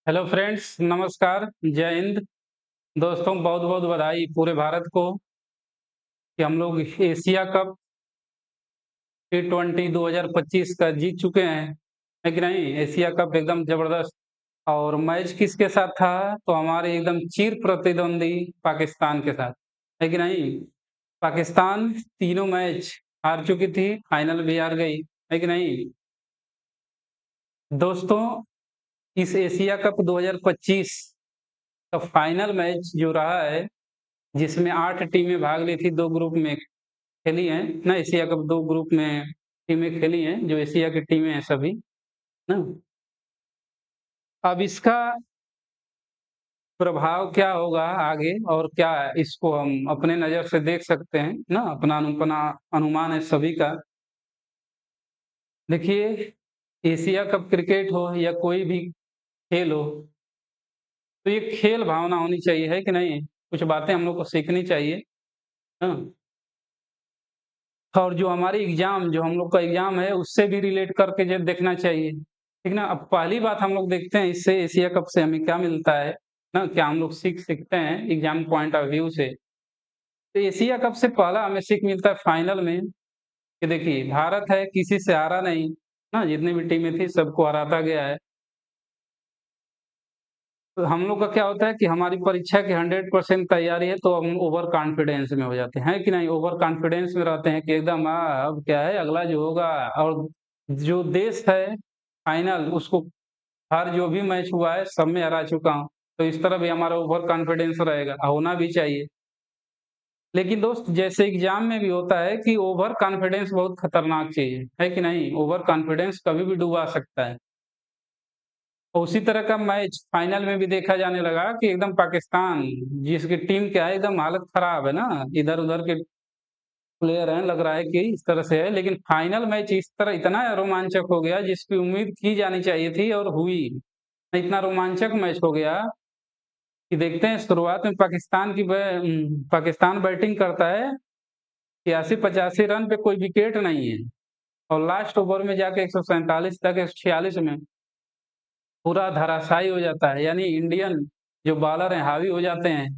Hello friends, नमस्कार, जय हिंद। दोस्तों, बहुत-बहुत बधाई पूरे भारत को कि हम लोग एशिया कप T20 2025 का जीत चुके हैं, है कि नहीं? एशिया कप एकदम ज़बरदस्त। और मैच किसके साथ था? तो हमारे एकदम चिर प्रतिद्वंदी पाकिस्तान के साथ, है कि नहीं? पाकिस्तान तीनों मैच हार चुकी थी, फाइनल भी हार गई, है कि नहीं? दोस्तों, इस एशिया कप 2025 का फाइनल मैच जो रहा है, जिसमें 8 टीमें भाग ली थी, 2 ग्रुप में खेली हैं ना। एशिया कप 2 ग्रुप में टीमें खेली हैं, जो एशिया की टीमें हैं सभी, ना। अब इसका प्रभाव क्या होगा आगे, और क्या इसको हम अपने नज़र से देख सकते हैं ना, अपना अनुमान है सभी का। देखिए, एशिया कप क्रिकेट हो या कोई भी खेल हो, तो ये खेल भावना होनी चाहिए, है कि नहीं? कुछ बातें हम लोग को सीखनी चाहिए, हाँ। और जो हम लोग का एग्ज़ाम है, उससे भी रिलेट करके जो देखना चाहिए, ठीक ना? अब पहली बात हम लोग देखते हैं इससे, एशिया कप से हमें क्या मिलता है ना? क्या हम लोग सीख सकते हैं एग्ज़ाम पॉइंट ऑफ व्यू से? तो एशिया कप से पहला हमें सीख मिलता है फाइनल में, कि देखिए भारत है, किसी से हारा नहीं, ना। जितनी भी टीमें थी सबको हराता गया है। तो हम लोग का क्या होता है कि हमारी परीक्षा की 100% तैयारी है, तो हम ओवर कॉन्फिडेंस में हो जाते हैं, कि नहीं? ओवर कॉन्फिडेंस में रहते हैं कि एकदम अब क्या है, अगला जो होगा। और जो देश है फाइनल, उसको हर जो भी मैच हुआ है सब में हरा चुका हूँ। तो इस तरह भी हमारा ओवर कॉन्फिडेंस रहेगा, होना भी चाहिए। लेकिन दोस्त, जैसे एग्जाम में भी होता है कि ओवर कॉन्फिडेंस बहुत खतरनाक चीज़ है कि नहीं? ओवर कॉन्फिडेंस कभी भी डुबा सकता है। और उसी तरह का मैच फाइनल में भी देखा जाने लगा कि एकदम पाकिस्तान, जिसकी टीम क्या है, एकदम हालत खराब है ना, इधर-उधर के प्लेयर हैं, लग रहा है कि इस तरह से है। लेकिन फाइनल मैच इस तरह इतना रोमांचक हो गया, जिसकी उम्मीद की जानी चाहिए थी और हुई। इतना रोमांचक मैच हो गया कि देखते हैं, शुरुआत में पाकिस्तान बैटिंग करता है, 81-85 रन पे कोई विकेट नहीं है। और लास्ट ओवर में जाके 147 तक, 146 में पूरा धराशायी हो जाता है, यानी इंडियन जो बॉलर हैं हावी हो जाते हैं।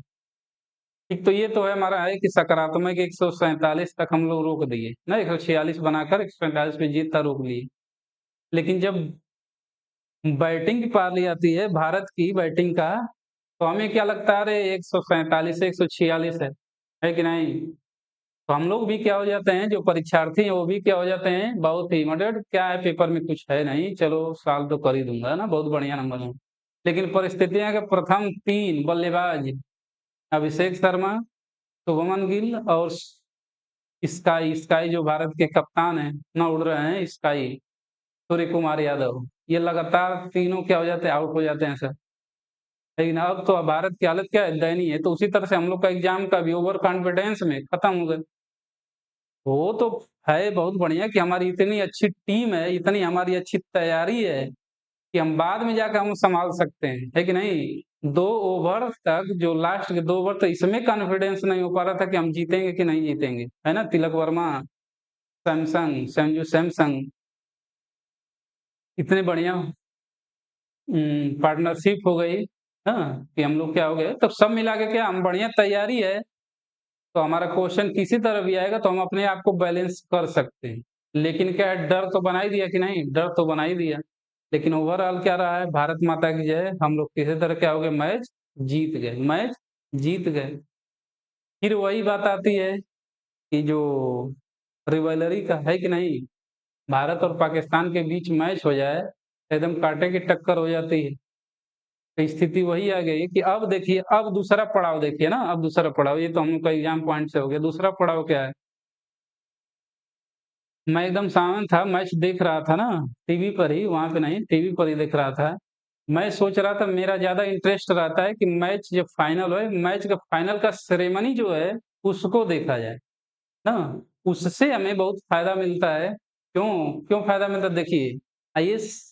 एक तो ये तो है हमारा, है कि सकारात्मक 147 तक हम लोग रोक दिए ना, 146 बनाकर 147 पे जीत था, रोक लिए। लेकिन जब बैटिंग की पारी आती है, भारत की बैटिंग का, तो हमें क्या लगता है, अरे 147 है, 146 है कि नहीं? तो हम लोग भी क्या हो जाते हैं, जो परीक्षार्थी हैं वो भी क्या हो जाते हैं, बहुत ही मतलब क्या है, पेपर में कुछ है नहीं, चलो सॉल्व तो कर ही दूँगा ना, बहुत बढ़िया नंबर है। लेकिन परिस्थितियाँ के प्रथम 3 बल्लेबाज, अभिषेक शर्मा, शुभमन गिल और स्काई जो भारत के कप्तान हैं, ना उड़ रहे हैं, स्काई, सूर्य कुमार यादव, ये लगातार तीनों क्या हो जाते हैं, आउट हो जाते हैं सर। लेकिन अब तो भारत की हालत क्या है, दयनीय है। तो उसी तरह से हम लोग का एग्ज़ाम का भी ओवर कॉन्फिडेंस में खत्म हो गया। वो तो है बहुत बढ़िया कि हमारी इतनी अच्छी टीम है, इतनी हमारी अच्छी तैयारी है कि हम बाद में जाकर हम संभाल सकते हैं, है कि नहीं? 2 ओवर तक, जो लास्ट के 2 ओवर, तो इसमें कॉन्फिडेंस नहीं हो पा रहा था कि हम जीतेंगे कि नहीं जीतेंगे, है ना? तिलक वर्मा, संजू सैमसन, इतने बढ़िया पार्टनरशिप हो गई, हाँ, कि हम लोग क्या हो गए, तब सब मिला के क्या हम बढ़िया तैयारी है, तो हमारा क्वेश्चन किसी तरह भी आएगा तो हम अपने आप को बैलेंस कर सकते हैं। लेकिन क्या है, डर तो बना ही दिया कि नहीं? डर तो बना ही दिया। लेकिन ओवरऑल क्या रहा है, भारत माता की जय, हम लोग किसी तरह क्या हो गए, मैच जीत गए। फिर वही बात आती है कि जो रिवैलरी का है कि नहीं, भारत और पाकिस्तान के बीच मैच हो जाए, एकदम कांटे की टक्कर हो जाती है। तो स्थिति वही आ गई कि अब देखिए, अब दूसरा पड़ाव देखिए ना, अब दूसरा पड़ाव, ये तो हम लोग का एग्जाम पॉइंट से हो गया। दूसरा पड़ाव क्या है? मैं एकदम सामने था, मैच देख रहा था ना, टीवी पर ही, वहाँ पे नहीं, टीवी पर ही देख रहा था। मैं सोच रहा था, मेरा ज़्यादा इंटरेस्ट रहता है कि मैच जब फाइनल होए, मैच का फाइनल का सेरेमनी जो है, उसको देखा जाए, ना। उससे हमें बहुत फ़ायदा मिलता है। क्यों फ़ायदा मिलता है? देखिए, आईएएस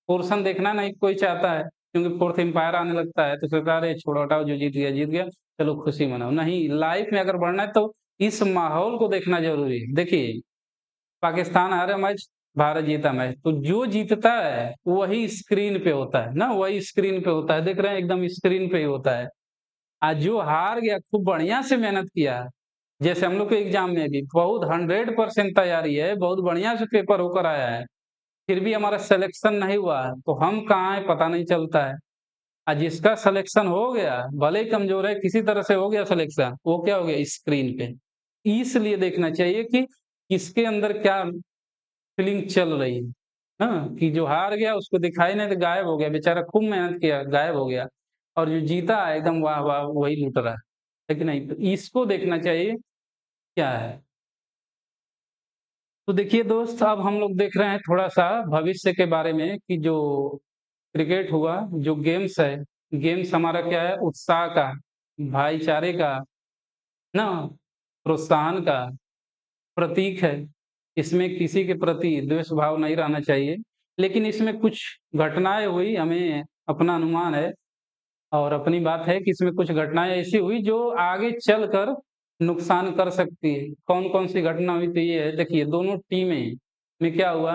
पोर्शन देखना नहीं कोई चाहता है, क्योंकि फोर्थ एम्पायर आने लगता है, तो सोचता है अरे छोड़ो हटाओ, जो जीत गया, चलो खुशी मनाओ। नहीं, लाइफ में अगर बढ़ना है तो इस माहौल को देखना ज़रूरी है। देखिए, पाकिस्तान हारा मैच, भारत जीता मैच, तो जो जीतता है वही स्क्रीन पे होता है ना, वही स्क्रीन पे होता है, देख रहे हैं एकदम स्क्रीन पे ही होता है। जो हार गया खूब बढ़िया से मेहनत किया, जैसे हम लोग के एग्जाम में भी बहुत 100% तैयारी है, बहुत बढ़िया से पेपर होकर आया है, फिर भी हमारा सिलेक्शन नहीं हुआ है, तो हम कहाँ हैं पता नहीं चलता है। जिसका सिलेक्शन हो गया, भले ही कमजोर है, किसी तरह से हो गया सिलेक्शन, वो क्या हो गया स्क्रीन पे। इसलिए देखना चाहिए कि किसके अंदर क्या फीलिंग चल रही है। हाँ, कि जो हार गया उसको दिखाई नहीं तो गायब हो गया, बेचारा खूब मेहनत किया, गायब हो गया। और जो जीता एकदम वाह वाह वही लूट रहा है कि नहीं? तो इसको देखना चाहिए क्या है। तो देखिए दोस्त, अब हम लोग देख रहे हैं थोड़ा-सा भविष्य के बारे में कि जो क्रिकेट हुआ, जो गेम्स है, गेम्स हमारा क्या है उत्साह का, भाईचारे का, ना प्रोत्साहन का प्रतीक है। इसमें किसी के प्रति द्वेष भाव नहीं रहना चाहिए। लेकिन इसमें कुछ घटनाएँ हुई, हमें अपना अनुमान है और अपनी बात है कि इसमें कुछ घटनाएँ ऐसी हुई जो आगे चलकर नुकसान कर सकती है। कौन-कौन सी घटना हुई तो ये है, देखिए दोनों टीमें में क्या हुआ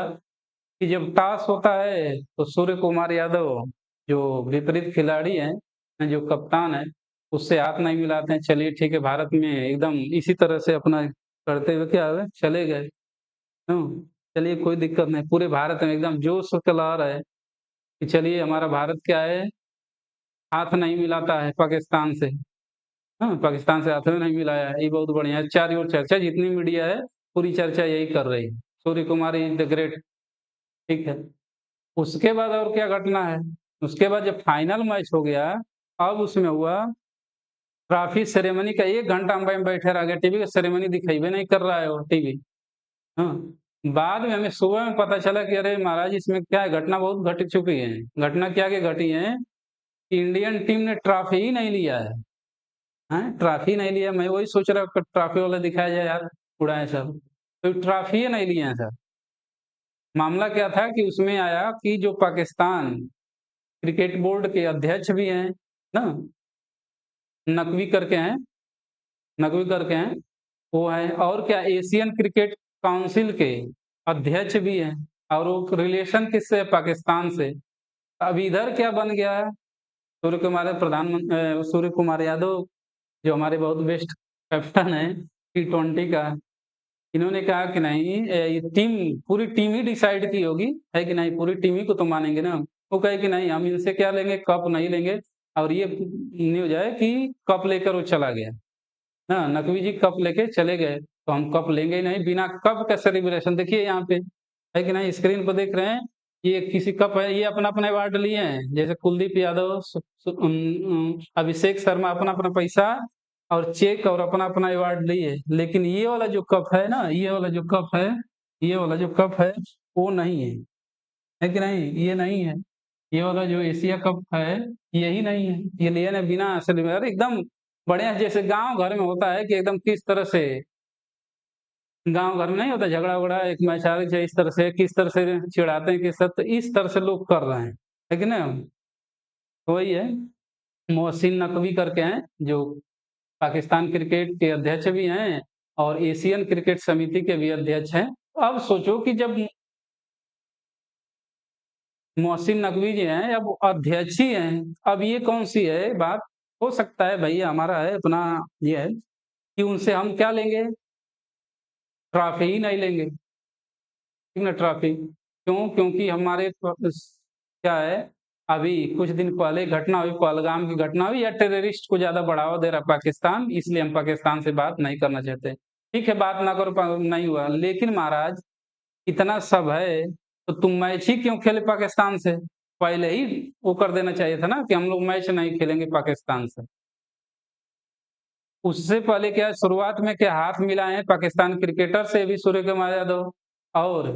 कि जब टॉस होता है तो सूर्य कुमार यादव जो विपरीत खिलाड़ी हैं, जो कप्तान है, उससे हाथ नहीं मिलाते हैं। चलिए ठीक है, भारत में एकदम इसी तरह से अपना करते हुए क्या हुए चले गए। चलिए कोई दिक्कत नहीं, पूरे भारत में एकदम जोश का लहर है कि चलिए हमारा भारत क्या है, हाथ नहीं मिलाता है पाकिस्तान से। पाकिस्तान से हाथ में नहीं मिलाया है, ये बहुत बढ़िया है। चारों ओर चर्चा, जितनी मीडिया है पूरी चर्चा यही कर रही है, Surya Kumar is the great. ठीक है। उसके बाद और क्या घटना है, उसके बाद जब फाइनल मैच हो गया, अब उसमें हुआ ट्रॉफी सेरेमनी का 1 घंटा हम बैठे रह गए, टीवी का सेरेमनी दिखेबे नहीं कर रहा है वो टीवी। हाँ, बाद में हमें सुबह में पता चला कि अरे महाराज इसमें क्या है, घटना बहुत घट चुकी है। घटना क्या की घटी है कि इंडियन टीम ने ट्रॉफी ही नहीं लिया है। हैं? ट्रॉफी नहीं लिया, मैं वही सोच रहा हूँ कि ट्रॉफी वाला दिखाया जाए यार, उड़ाएँ सब। तो ट्रॉफी ही नहीं लिए हैं सर। मामला क्या था कि उसमें आया कि जो पाकिस्तान क्रिकेट बोर्ड के अध्यक्ष भी हैं, ना? नकवी करके हैं, नकवी करके हैं, वो हैं और क्या एशियन क्रिकेट काउंसिल के अध्यक्ष भी हैं और वो रिलेशन किससे है? पाकिस्तान से। अब इधर क्या बन गया है, सूर्य कुमार यादव जो हमारे बहुत बेस्ट कैप्टन हैं टी20 का, इन्होंने कहा कि नहीं ये टीम पूरी टीम ही डिसाइड की होगी, है कि नहीं? पूरी टीम ही को तो मानेंगे ना। वो कहे कि नहीं हम इनसे क्या लेंगे, कप नहीं लेंगे। और ये न्यूज़ है कि कप लेकर वो चला गया। हाँ, नकवी जी कप लेके चले गए, तो हम कप लेंगे ही नहीं, बिना कप का सेलिब्रेशन देखिए यहाँ पे, है कि नहीं? स्क्रीन पर देख रहे हैं, ये किसी कप है, ये अपना-अपना अवार्ड लिए हैं, जैसे कुलदीप यादव, अभिषेक शर्मा अपना-अपना पैसा और चेक और अपना-अपना अवार्ड लिए, लेकिन ये वाला जो कप है ना, ये वाला जो कप है, ये वाला जो कप है, वो नहीं है कि नहीं? ये नहीं है। ये वाला जो एशिया कप है, यही नहीं है, ये लिए ना बिना सेलिब्रेट एकदम बढ़िया, जैसे गाँव घर में होता है कि एकदम किस तरह से गाँव घर में नहीं होता झगड़ा-वगड़ा, एक मैच हारे चाहे इस तरह से किस तरह से चिढ़ाते हैं, किस तरह तो इस तरह से लोग कर रहे हैं, है कि नहीं? वही है, मोहसिन नकवी करके हैं, जो पाकिस्तान क्रिकेट के अध्यक्ष भी हैं और एशियन क्रिकेट समिति के भी अध्यक्ष हैं। अब सोचो कि जब मोहसिन नकवी जी हैं, अब अध्यक्ष ही हैं, अब ये कौन-सी है बात? हो सकता है भई हमारा है अपना ये है कि उनसे हम क्या लेंगे? ट्रॉफी ही नहीं लेंगे, ठीक ना ट्रॉफी। क्यों? क्योंकि हमारे क्या है, अभी कुछ दिन पहले घटना हुई, पहलगाम की घटना हुई या टेररिस्ट को ज़्यादा बढ़ावा दे रहा है पाकिस्तान, इसलिए हम पाकिस्तान से बात नहीं करना चाहते। ठीक है, बात ना करो नहीं हुआ, लेकिन महाराज इतना सब है, तो तुम मैच ही क्यों खेले पाकिस्तान से? पहले ही वो कर देना चाहिए था ना कि हम लोग मैच नहीं खेलेंगे पाकिस्तान से। उससे पहले क्या है, शुरुआत में क्या हाथ मिलाए हैं पाकिस्तान क्रिकेटर से भी सूर्य कुमार यादव और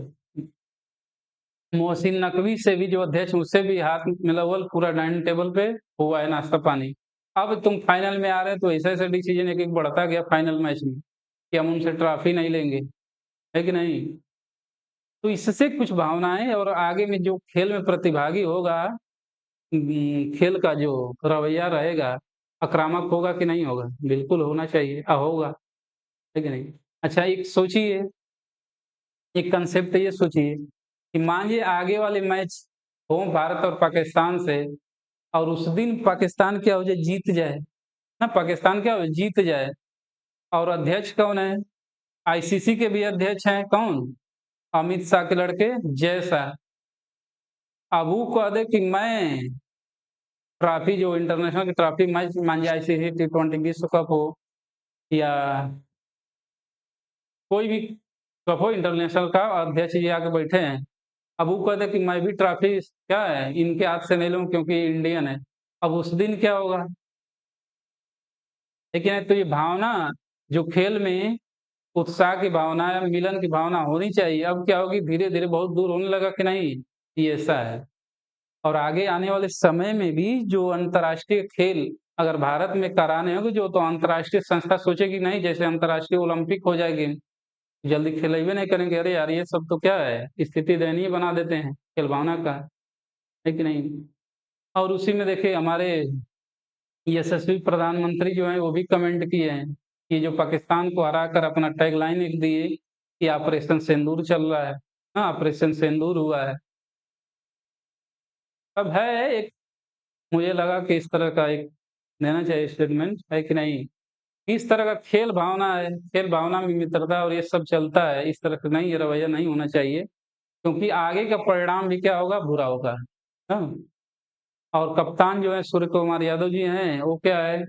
मोहसिन नकवी से भी जो अध्यक्ष उससे भी हाथ मिलावल पूरा डाइनिंग टेबल पे हुआ है नाश्ता पानी। अब तुम फाइनल में आ रहे हो तो ऐसे-ऐसे डिसीजन एक-एक बढ़ता गया फाइनल मैच में कि हम उनसे ट्रॉफी नहीं लेंगे, है कि नहीं? तो इससे कुछ भावनाएँ और आगे में जो खेल में प्रतिभागी होगा, खेल का जो रवैया रहेगा, आक्रामक होगा कि नहीं होगा? बिल्कुल होना चाहिए, होगा, है कि नहीं? अच्छा एक सोचिए एक कंसेप्ट ये सोचिए कि मान लीजिए आगे वाले मैच हो भारत और पाकिस्तान से, और उस दिन पाकिस्तान क्या हो जाए, जीत जाए, ना पाकिस्तान क्या हो जीत जाए, और अध्यक्ष कौन है? आईसीसी के भी अध्यक्ष हैं कौन? अमित शाह के लड़के जय शाह। अब वो कह दे कि मैं ट्रॉफी जो इंटरनेशनल की ट्रॉफी मैच मान लीजिए आईसीसी टी20 विश्व कप हो या कोई भी कप हो इंटरनेशनल का, अध्यक्ष जी आके बैठे हैं। अब वो कहते कि मैं भी ट्रॉफी क्या है इनके हाथ से नहीं लूँ क्योंकि इंडियन है। अब उस दिन क्या होगा? लेकिन है तो ये भावना जो खेल में उत्साह की भावना या मिलन की भावना होनी चाहिए, अब क्या होगी धीरे-धीरे बहुत दूर होने लगा कि नहीं, ये ऐसा है। और आगे आने वाले समय में भी जो अंतर्राष्ट्रीय खेल अगर भारत में कराने होंगे जो, तो अंतर्राष्ट्रीय संस्था सोचेगी नहीं, जैसे अंतर्राष्ट्रीय ओलंपिक हो जाएगी, जल्दी खेलेबे नहीं करेंगे, अरे यार ये सब तो क्या है, स्थिति दयनीय बना देते हैं खेल भावना का, है कि नहीं? और उसी में देखिए हमारे यशस्वी प्रधानमंत्री जो हैं वो भी कमेंट किए हैं कि जो पाकिस्तान को हराकर अपना टैगलाइन एक दिए कि ऑपरेशन सिंदूर चल रहा है। हाँ, ऑपरेशन सिंदूर हुआ है। अब है एक, मुझे लगा कि इस तरह का एक देना चाहिए स्टेटमेंट, है कि नहीं? इस तरह का खेल भावना है, खेल भावना में मित्रता और ये सब चलता है, इस तरह का नहीं, ये रवैया नहीं होना चाहिए, क्योंकि आगे का परिणाम भी क्या होगा, बुरा होगा। हाँ, और कप्तान जो है सूर्य कुमार यादव जी हैं, वो क्या है,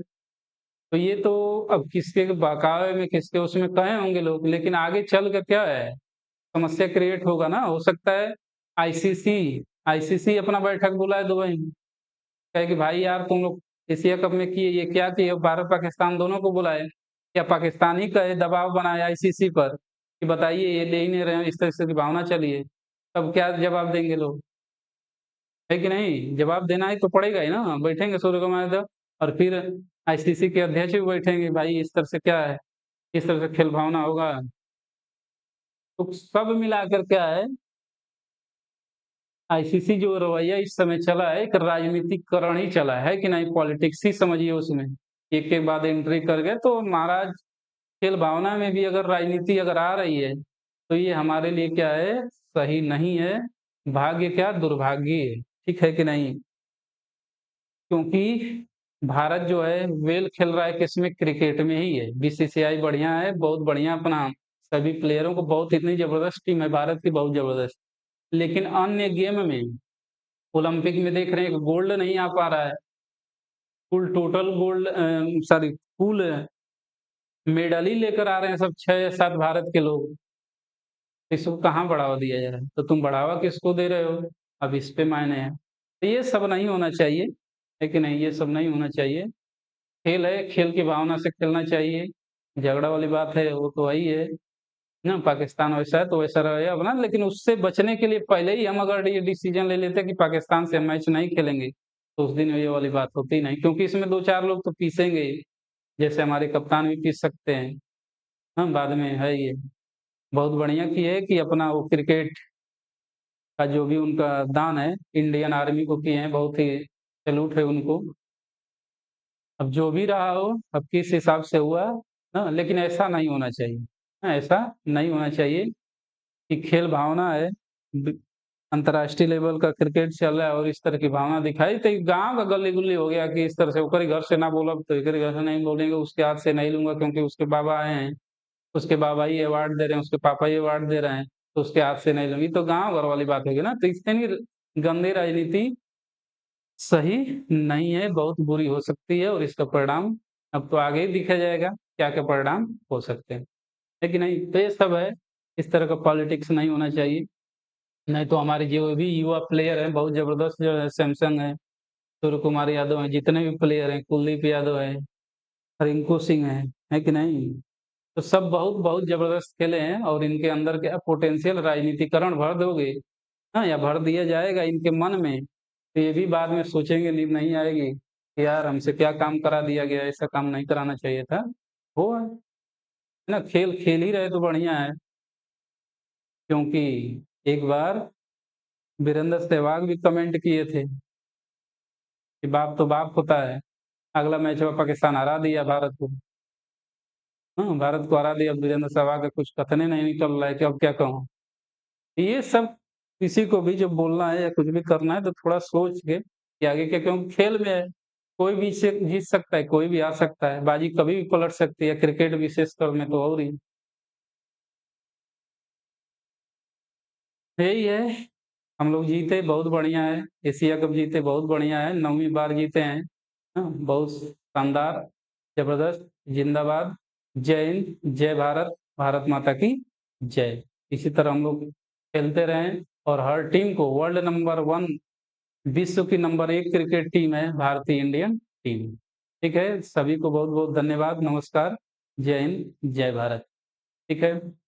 तो ये तो अब किसके बहकावे में किसके उसमें कहे होंगे लोग, लेकिन आगे चल कर क्या है, समस्या क्रिएट होगा ना, हो सकता है आईसीसी आईसीसी अपना बैठक बुलाए दुबई में, कहे कि भाई यार तुम लोग एशिया कप में किए ये क्या किए, भारत पाकिस्तान दोनों को बुलाए, या पाकिस्तान ही कहे दबाव बनाए आईसीसी पर कि बताइए ये ले ही नहीं रहे हैं, इस तरह से की भावना चली है, तब क्या जवाब देंगे लोग, है कि नहीं? जवाब देना ही तो पड़ेगा ही ना, बैठेंगे सूर्य कुमार यादव और फिर आईसीसी के अध्यक्ष भी बैठेंगे, भाई इस तरह से क्या है, इस तरह से खेल भावना होगा। तो सब मिलाकर क्या है, आईसीसी जो रवैया इस समय चला है, एक राजनीतिकरण ही चला है कि नहीं, पॉलिटिक्स ही समझिए उसमें। एक के बाद एंट्री कर गए तो महाराज, खेल भावना में भी अगर राजनीति अगर आ रही है, तो ये हमारे लिए क्या है, सही नहीं है, भाग्य क्या दुर्भाग्य है, ठीक है कि नहीं? क्योंकि भारत जो है वेल खेल रहा है किसमें, क्रिकेट में ही है, बीसीसीआई बढ़िया है, बहुत बढ़िया अपना सभी प्लेयरों को, बहुत इतनी जबरदस्त टीम है भारत की, बहुत जबरदस्त। लेकिन अन्य गेम में ओलंपिक में देख रहे हैं गोल्ड नहीं आ पा रहा है, कुल टोटल गोल्ड सॉरी कुल मेडल ही लेकर आ रहे हैं सब 6 या 7 भारत के लोग, इसको कहाँ बढ़ावा दिया जा रहा है? तो तुम बढ़ावा किसको दे रहे हो? अब इस पे मायने हैं। तो ये सब नहीं होना चाहिए, है कि नहीं? ये सब नहीं होना चाहिए। खेल है, खेल की भावना से खेलना चाहिए। झगड़ा वाली बात है वो तो वही है ना, पाकिस्तान वैसा है तो वैसा रहेगा अपना, लेकिन उससे बचने के लिए पहले ही हम अगर ये डिसीजन ले लेते कि पाकिस्तान से हम मैच नहीं खेलेंगे, तो उस दिन ये वाली बात होती नहीं, क्योंकि इसमें 2-4 लोग तो पीसेंगे ही, जैसे हमारे कप्तान भी पीस सकते हैं। हाँ, बाद में है ये। बहुत बढ़िया किए है कि अपना वो क्रिकेट का जो भी उनका दान है, इंडियन आर्मी को किए हैं, बहुत ही सैल्यूट है उनको। अब जो भी रहा हो, अब किस हिसाब से हुआ, हाँ, लेकिन ऐसा नहीं होना चाहिए। हाँ, ऐसा नहीं होना चाहिए कि खेल भावना है, ब अंतर्राष्ट्रीय लेवल का क्रिकेट चल रहा है और इस तरह की भावना दिखाई, तो गाँव का गली-गुली हो गया कि इस तरह से ओकरे घर से ना बोलब तो एकरे घर से नहीं बोलेंगे, उसके हाथ से नहीं लूँगा क्योंकि उसके बाबा आए हैं, उसके बाबा ही अवार्ड दे रहे हैं, उसके पापा ही अवार्ड दे रहे हैं, तो उसके हाथ से नहीं लूँगी, तो गाँव घर वाली बात होगी ना, तो इतनी गंदी राजनीति सही नहीं है, बहुत बुरी हो सकती है और इसका परिणाम अब तो आगे ही दिखा जाएगा, क्या-क्या परिणाम हो सकते हैं। है कि नहीं? तो ये सब है, इस तरह का पॉलिटिक्स नहीं होना चाहिए, नहीं तो हमारे जो भी युवा प्लेयर हैं, बहुत ज़बरदस्त जो है सैमसंग है, सूर्य कुमार यादव हैं, जितने भी प्लेयर हैं, कुलदीप यादव है, रिंकू सिंह है कि नहीं? तो सब बहुत-बहुत ज़बरदस्त खेले हैं और इनके अंदर क्या पोटेंशियल राजनीतिकरण भर दोगे, हाँ, या भर दिया जाएगा इनके मन में, तो ये भी बाद में सोचेंगे नींद नहीं आएगी कि यार हमसे क्या काम करा दिया गया, ऐसा काम नहीं कराना चाहिए था। हुआ, है ना? खेल खेल ही रहे तो बढ़िया है, क्योंकि एक बार वीरेंद्र सहवाग भी कमेंट किए थे कि बाप तो बाप होता है, अगला मैच में पाकिस्तान हरा दिया भारत को। हाँ, भारत को हरा दिया, वीरेंद्र सहवाग का कुछ कथन ही नहीं निकल रहा है कि अब क्या कहूँ? ये सब किसी को भी जब बोलना है या कुछ भी करना है तो थोड़ा सोच के कि आगे क्या, क्योंकि खेल में है, कोई भी से जीत सकता है, कोई भी हार सकता है, बाजी कभी भी पलट सकती है, क्रिकेट विशेषकर में तो और ही। यही है, हम लोग जीते बहुत बढ़िया है, एशिया कप जीते बहुत बढ़िया है, 9वीं बार जीते हैं। हाँ, बहुत शानदार, जबरदस्त, जिंदाबाद, जय हिंद, जय भारत, भारत माता की जय। इसी तरह हम लोग खेलते रहें और हर टीम को वर्ल्ड नंबर 1, विश्व की नंबर 1 क्रिकेट टीम है भारतीय इंडियन टीम। ठीक है, सभी को बहुत-बहुत धन्यवाद, नमस्कार, जय हिंद, जय भारत। ठीक है।